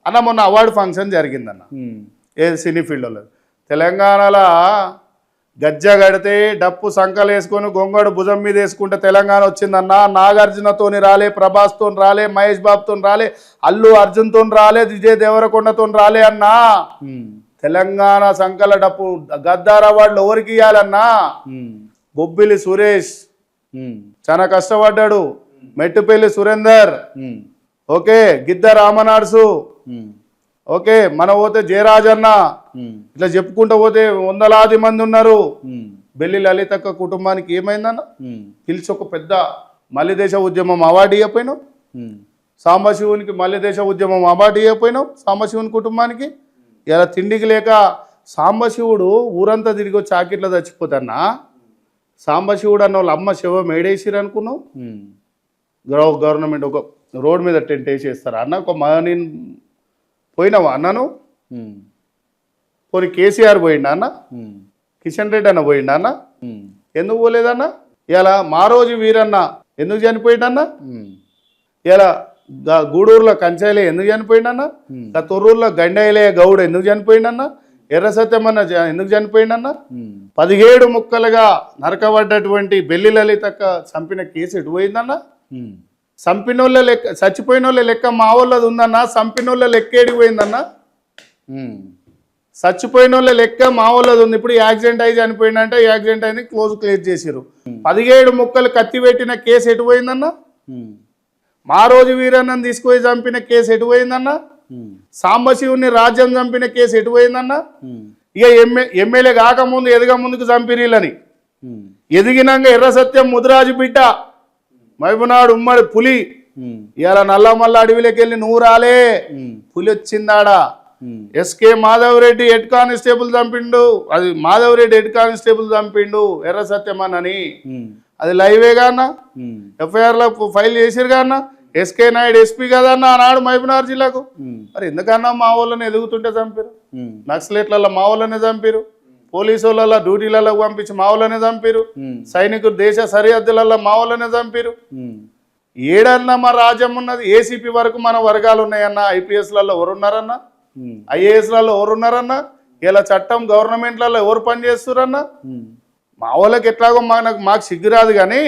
అన్న మొన్న award function జరిగిందన్న ఏది సినీ ఫీల్డ్లో తెలంగాణలో గజ్జ కడితే డప్పు సంకలు వేసుకొని గొంగడు భుజం మీద వేసుకుంటే తెలంగాణ వచ్చిందన్న. నాగార్జునతోని రాలే, ప్రభాస్తో రాలే, మహేష్ బాబుతో రాలే, అల్లు అర్జున్తో రాలే, విజయ్ దేవరకొండతో రాలే అన్నా. తెలంగాణ సంకల డప్పు గద్దార్ అవార్డులు ఎవరికి ఇవ్వాలన్నా? బొబ్బిలి సురేష్ చాలా కష్టపడ్డాడు, మెట్టుపల్లి సురేందర్, ఓకే గిద్ద రామనార్సు, ఓకే మన పోతే జయరాజన్న, ఇట్లా చెప్పుకుంటూ పోతే వందలాది మంది ఉన్నారు. బెల్లి లలితక్క కుటుంబానికి ఏమైందన్న? పిలిచి ఒక పెద్ద మల్లిదేశ ఉద్యమం అవార్డు ఇవ్వపోయినావు. సాంబశివునికి మల్లిదేశ ఉద్యమం అవార్డు ఇవ్వపోయినావు. సాంబశివుని కుటుంబానికి ఇలా తిండికి లేక సాంబశివుడు ఊరంతా తిరిగి చాకిట్లో చచ్చిపోతాన్నా. సాంబశివుడు అన్న వాళ్ళ అమ్మ శవం ఏడేసిరు అనుకున్నావు. గవర్నమెంట్ ఒక రోడ్ మీద టెంట్ వేసేస్తారా అన్న? ఒక మనీ పోయినావా అన్నాను? పోనీ కేసీఆర్ పోయిండా అన్న? కిషన్ రెడ్డి అన్న పోయిండా అన్న? ఎందుకు పోలేదన్న? ఇలా మా రోజు వీరన్న ఎందుకు చనిపోయిండన్న? ఇలా గూడూరులో కంచాయిలే ఎందుకు చనిపోయిండన్న? తొర్రూరులో గండైలే గౌడ్ ఎందుకు చనిపోయిండన్న? ఎర్ర సత్యమన్న ఎందుకు చనిపోయిండన్న? 17 ముక్కలుగా నరకబడ్డటువంటి బెల్లి లలితక్క చంపిన కేసు ఎటు పోయిందన్న? చంపినోళ్ళ లెక్క, చచ్చిపోయిన వాళ్ళ లెక్క మా వాళ్ళది ఉందన్న. చంపినోళ్ళ లెక్క ఏడికి పోయిందన్న? చచ్చిపోయిన వాళ్ళ లెక్క మా వాళ్ళది ఉంది. ఇప్పుడు యాక్సిడెంట్ అయి చనిపోయిందంటే యాక్సిడెంట్ అయింది, క్లోజ్ చేసిరు. 17 ముక్కలు కత్తి పెట్టిన కేసు ఎటు పోయిందన్న? మా రోజు వీరన్నను తీసుకుపోయి చంపిన కేసు ఎటు పోయిందన్న? సాంబశివుని రాజ్యం చంపిన కేసు ఎటు పోయిందన్న? ఇక ఎమ్మెల్యే కాకముందు ఎదగ ముందుకు చంపిరీలని ఎదిగినాక ఎర్ర సత్యం ముదిరాజు బిడ్డ మహబూబ్నగర్ ఉమ్మడి పులి ఇలా నల్లమల్ల అడవిలోకి వెళ్ళి నువ్వు రాలే, పులి వచ్చిందాడా. SK Madhav Reddy head constable చంపిండు, అది మాధవ్ రెడ్డి హెడ్ కానిస్టేబుల్ చంపిండు ఎర్ర సత్యమని. అది లైవేగా అన్న, ఎఫ్ఐఆర్లో ఫైల్ చేసిరుగా అన్న. ఎస్కే నాయుడు ఎస్పీ కదా అన్న ఆనాడు మహబూబ్నగర్ జిల్లాకు. మరి ఎందుకన్నా మా వాళ్ళని ఎదుగుతుంటే చంపారు? నక్సలెట్లలో మా వాళ్ళనే చంపారు, పోలీసు వాళ్ళ డ్యూటీలలో పంపించి మా వాళ్ళనే చంపారు, సైనికులు దేశ సరిహద్దులలో మా వాళ్ళనే చంపారు. ఏడన్నా మా రాజ్యం ఉన్నది. ఏసీపీ వరకు మన వర్గాలు ఉన్నాయన్న. ఐపీఎస్లలో ఎవరున్నారన్నా? ఐఏఎస్లలో ఎవరున్నారన్నా? ఇలా చట్టం గవర్నమెంట్లలో ఎవరు పనిచేస్తున్నారన్నా? మా వాళ్ళకి ఎట్లాగో మాకు సిగ్గురాదు కానీ